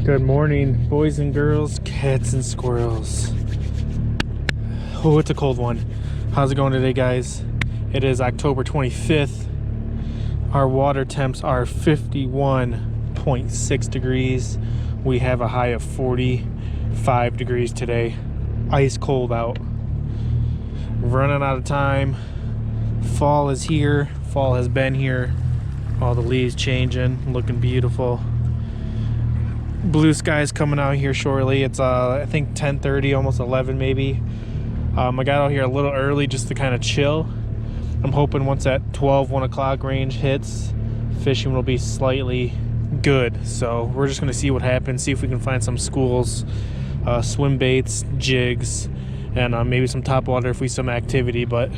Good morning, boys and girls, cats and squirrels. Oh, it's a cold one. How's it going today, guys? It is October 25th. Our water temps are 51.6 degrees. We have a high of 45 degrees today. Ice cold out. Running out of time. Fall is here. Fall has been here. All the leaves changing, looking beautiful. Blue skies coming out here shortly. It's I think 10:30, almost 11 maybe. I got out here a little early just to kind of chill. I'm hoping once that 1 o'clock range hits, fishing will be slightly good. So we're just going to see what happens, see if we can find some schools, swim baits, jigs, and maybe some topwater if we some activity, but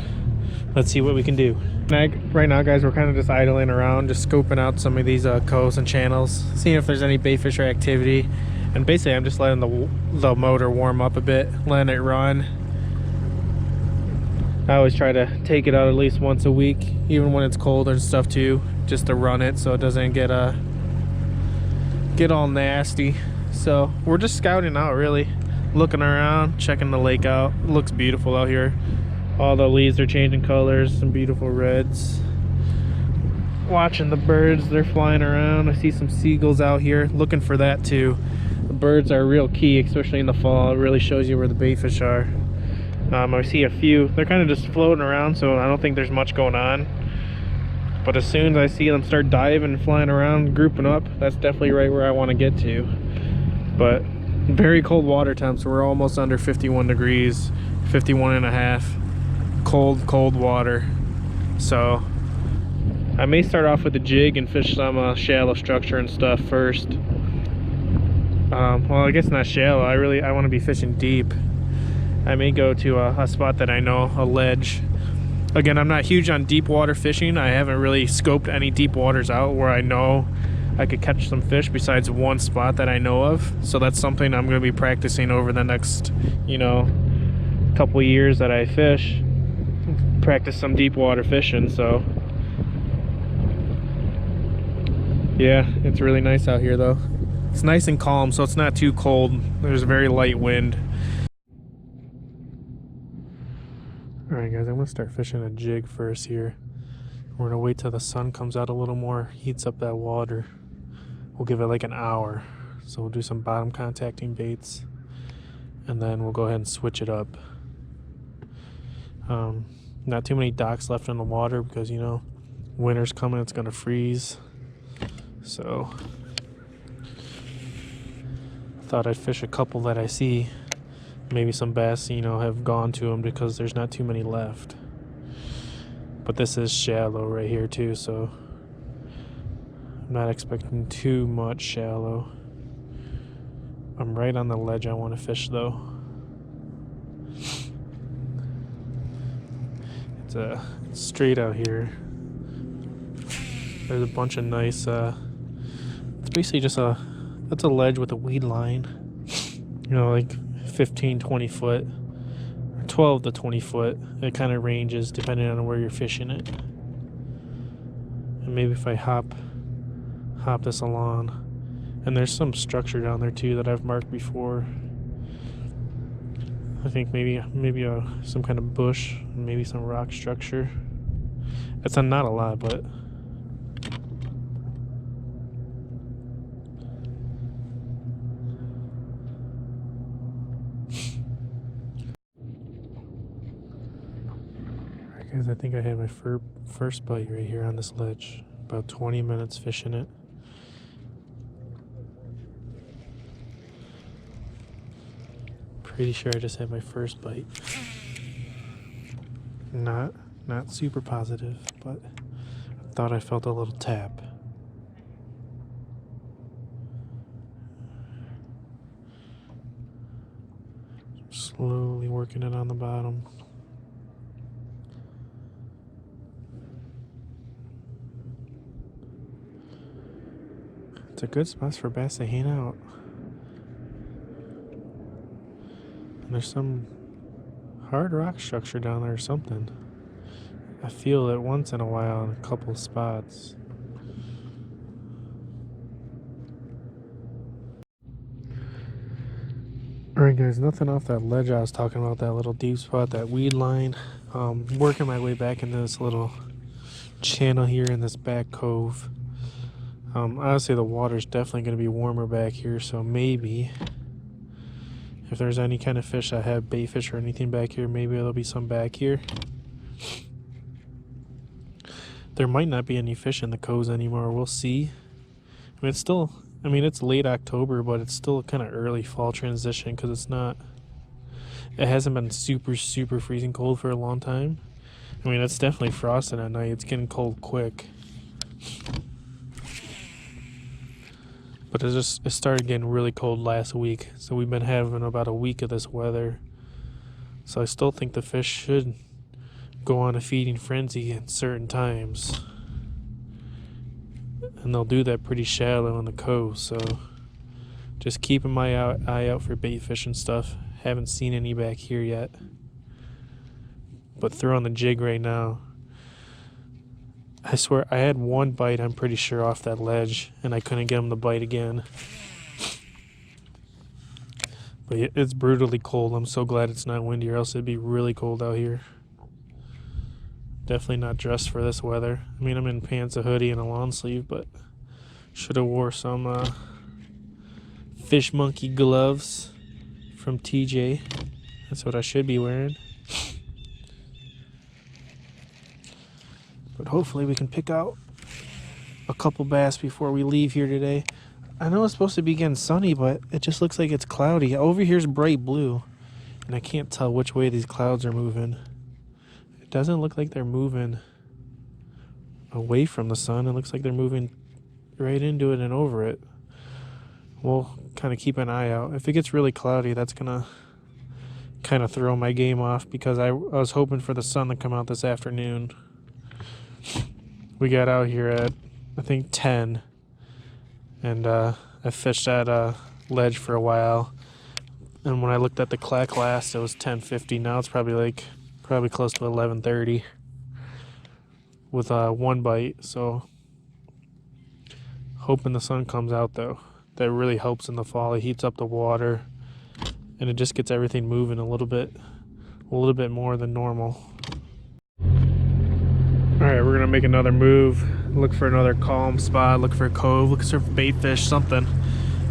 let's see what we can do. Right now, guys, we're kind of just idling around, just scoping out some of these coves and channels, seeing if there's any bait fisher activity. And basically, I'm just letting the motor warm up a bit, letting it run. I always try to take it out at least once a week, even when it's cold and stuff too, just to run it so it doesn't get all nasty. So we're just scouting out, really, looking around, checking the lake out. It looks beautiful out here. All the leaves are changing colors, some beautiful reds. Watching the birds, they're flying around. I see some seagulls out here, looking for that too. The birds are real key, especially in the fall. It really shows you where the bait fish are. I see a few, they're kind of just floating around, so I don't think there's much going on. But as soon as I see them start diving and flying around, grouping up, that's definitely right where I want to get to. But very cold water temps, we're almost under 51 degrees, 51 and a half. Cold water. So I may start off with a jig and fish some shallow structure and stuff first. Well, I guess not shallow. I want to be fishing deep. I may go to a spot that I know, a ledge. Again, I'm not huge on deep water fishing. I haven't really scoped any deep waters out where I know I could catch some fish besides one spot that I know of. So that's something I'm going to be practicing over the next, couple years that I fish. Practice some deep water fishing. So yeah, it's really nice out here though. It's nice and calm, so it's not too cold. There's a very light wind. Alright guys, I'm gonna start fishing a jig first here. We're gonna wait till the sun comes out a little more, heats up that water. We'll give it like an hour. So we'll do some bottom contacting baits, and then we'll go ahead and switch it up. Not too many docks left in the water because, winter's coming, it's gonna freeze. So I thought I'd fish a couple that I see. Maybe some bass, have gone to them because there's not too many left. But this is shallow right here too, so I'm not expecting too much shallow. I'm right on the ledge I want to fish though. It's straight out here. There's a bunch of nice it's basically just that's a ledge with a weed line, like 15-20 foot, or 12 to 20 foot. It kind of ranges depending on where you're fishing it. And maybe if I hop this along, and there's some structure down there too that I've marked before. I think maybe some kind of bush, maybe some rock structure. It's not a lot, but alright guys, I think I had my first bite right here on this ledge. About 20 minutes fishing it. Pretty sure I just had my first bite. Not super positive, but I thought I felt a little tap. Slowly working it on the bottom. It's a good spot for bass to hang out. And there's some hard rock structure down there or something. I feel it once in a while in a couple of spots. Alright guys, nothing off that ledge I was talking about, that little deep spot, that weed line. Working my way back into this little channel here in this back cove. Honestly, the water's definitely going to be warmer back here, so maybe if there's any kind of fish that have bait fish or anything back here, maybe there'll be some back here. There might not be any fish in the coves anymore, we'll see. I mean, it's late October, but it's still kind of early fall transition because it hasn't been super freezing cold for a long time. I mean, it's definitely frosting at night. It's getting cold quick. But it started getting really cold last week. So we've been having about a week of this weather. So I still think the fish should go on a feeding frenzy at certain times. And they'll do that pretty shallow in the cove, so just keeping my eye out for bait fish and stuff. Haven't seen any back here yet, but throwing the jig right now. I swear I had one bite, I'm pretty sure, off that ledge, and I couldn't get him to bite again. But it's brutally cold. I'm so glad it's not windy, or else it'd be really cold out here. Definitely not dressed for this weather. I mean, I'm in pants, a hoodie, and a long sleeve, but should have wore some fish monkey gloves from TJ. That's what I should be wearing. But hopefully we can pick out a couple bass before we leave here today. I know it's supposed to be getting sunny, but it just looks like it's cloudy. Over here's bright blue, and I can't tell which way these clouds are moving. It doesn't look like they're moving away from the sun. It looks like they're moving right into it and over it. We'll kind of keep an eye out. If it gets really cloudy, that's gonna kind of throw my game off, because I was hoping for the sun to come out this afternoon. We got out here at, I think, 10, and I fished that ledge for a while, and when I looked at the clock last, it was 10:50. Now it's probably close to 11:30 with one bite. So hoping the sun comes out, though. That really helps in the fall. It heats up the water, and it just gets everything moving a little bit more than normal. All right, we're gonna make another move. Look for another calm spot. Look for a cove. Look for bait fish, something.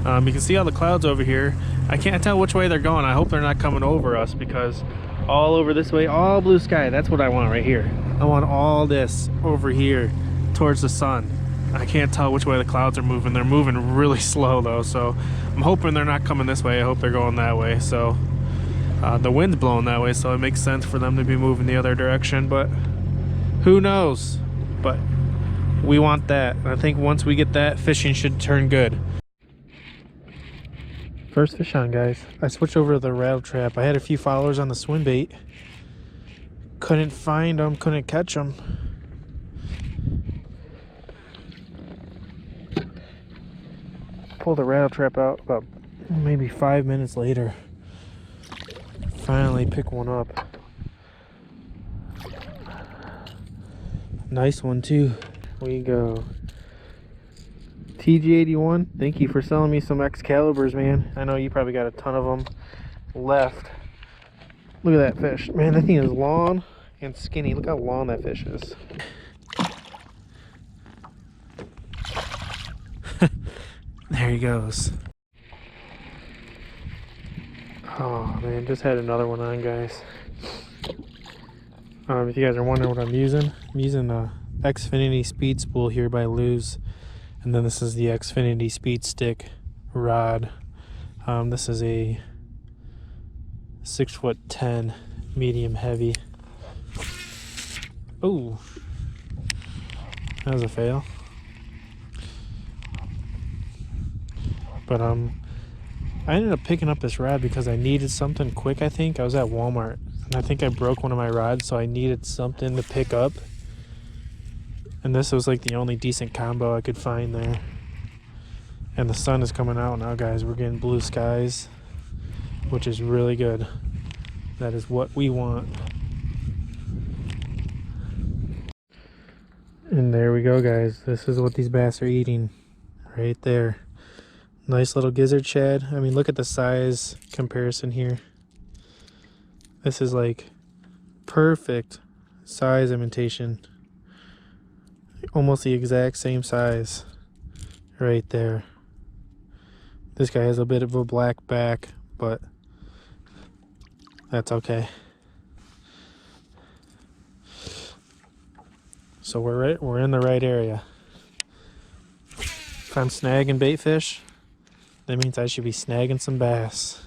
You can see all the clouds over here. I can't tell which way they're going. I hope they're not coming over us, because all over this way, all blue sky. That's what I want right here. I want all this over here towards the sun. I can't tell which way the clouds are moving. They're moving really slow though, so I'm hoping they're not coming this way. I hope they're going that way. So the wind's blowing that way, so it makes sense for them to be moving the other direction, but who knows? But we want that. And I think once we get that, fishing should turn good. First fish on, guys. I switched over to the rattle trap. I had a few followers on the swim bait. Couldn't find them, couldn't catch them. Pulled the rattle trap out about maybe 5 minutes later. Finally pick one up. Nice one too. We go. TG81, thank you for selling me some Excaliburs, man. I know you probably got a ton of them left. Look at that fish. Man, that thing is long and skinny. Look how long that fish is. There he goes. Oh man, just had another one on, guys. If you guys are wondering what I'm using a Xfinity Speed Spool here by Lew's, and then this is the Xfinity Speed Stick rod. This is a 6'10" medium heavy. Oh, that was a fail. But I ended up picking up this rod because I needed something quick. I think I was at Walmart, and I think I broke one of my rods, so I needed something to pick up. And this was like the only decent combo I could find there. And the sun is coming out now, guys. We're getting blue skies, which is really good. That is what we want. And there we go, guys. This is what these bass are eating right there. Nice little gizzard shad. I mean, look at the size comparison here. This is like perfect size imitation. Almost the exact same size right there. This guy has a bit of a black back, but that's okay. So we're in the right area. If I'm snagging bait fish, that means I should be snagging some bass.